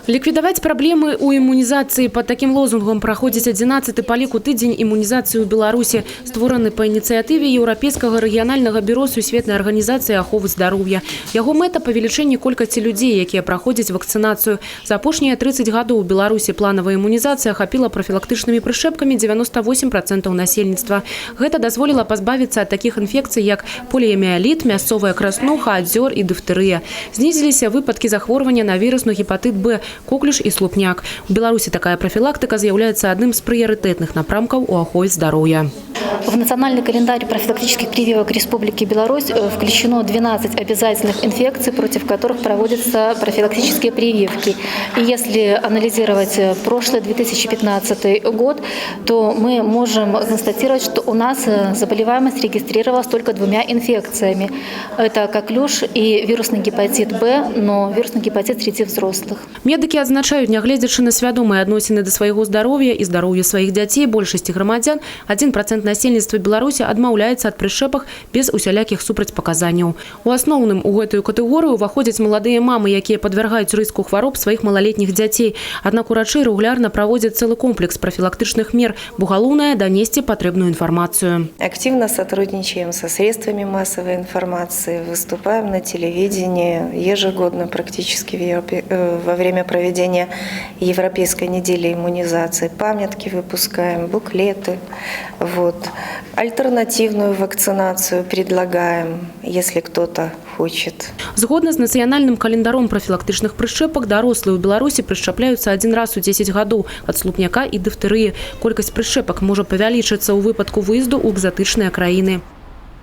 Ликвидовать проблемы у иммунизации. Под таким лозунгом проходит 11-й по ліку тыдзень иммунизации у Беларуси, створаны по инициативе Европейского регионального бюро Сусветной организации аховы здоровья. Яго мэта – павелічэнне колькасці людей, якія праходзяць вакцинацию. За апошнія 30 гадоў у Беларуси плановая иммунизация охапила профилактичными прышэпками 98% насельніцтва. Гэта дазволіла пазбавіцца от таких инфекций, як полиэміэліт, мясцовая краснуха, адзёр и дыфтерыя. Знизились выпадки захворвання на вирусный гепатит Б, коклюш и слупняк. В Беларуси такая профилактика является одним из приоритетных напрамков у аховы здоровья. В национальный календарь профилактических прививок Республики Беларусь включено 12 обязательных инфекций, против которых проводятся профилактические прививки. И если анализировать прошлый 2015 год, то мы можем констатировать, что у нас заболеваемость регистрировалась только 2 инфекциями. Это коклюш и вирусный гепатит Б, но вирусный гепатит среди взрослых. Медики адзначаюць, нягледзячы на свядомыя адносіны да свайго здароўя і здароўя сваіх дзяцей, большасці грамадзян, 1% насельніцтва Беларусі адмаўляецца ад прышэпак без усялякіх супрацьпаказанняў. У асноўным у гэтую катэгорыю уваходзяць маладыя мамы, якія падвяргаюць рыску хвароб сваіх малалетніх дзяцей. Аднак урачы рэгулярна праводзяць цэлы комплекс профилактичных мер, бо галоўнае – донести потребную информацию. Активно сотрудничаем со средствами массовой информации, выступаем на телевидении ежегодно практически во время проведения Европейской недели иммунизации. Памятки выпускаем, буклеты. Альтернативную вакцинацию предлагаем, если кто-то хочет. Згодна з нацыянальным календаром профилактичных прышэпак, дарослыя ў Беларусі прышчапляюцца один раз у 10 гадоў ад слупняка і дыфтерыі. Колькасць прышэпак можа павялічыцца ў выпадку выезду ў экзатычныя краіны.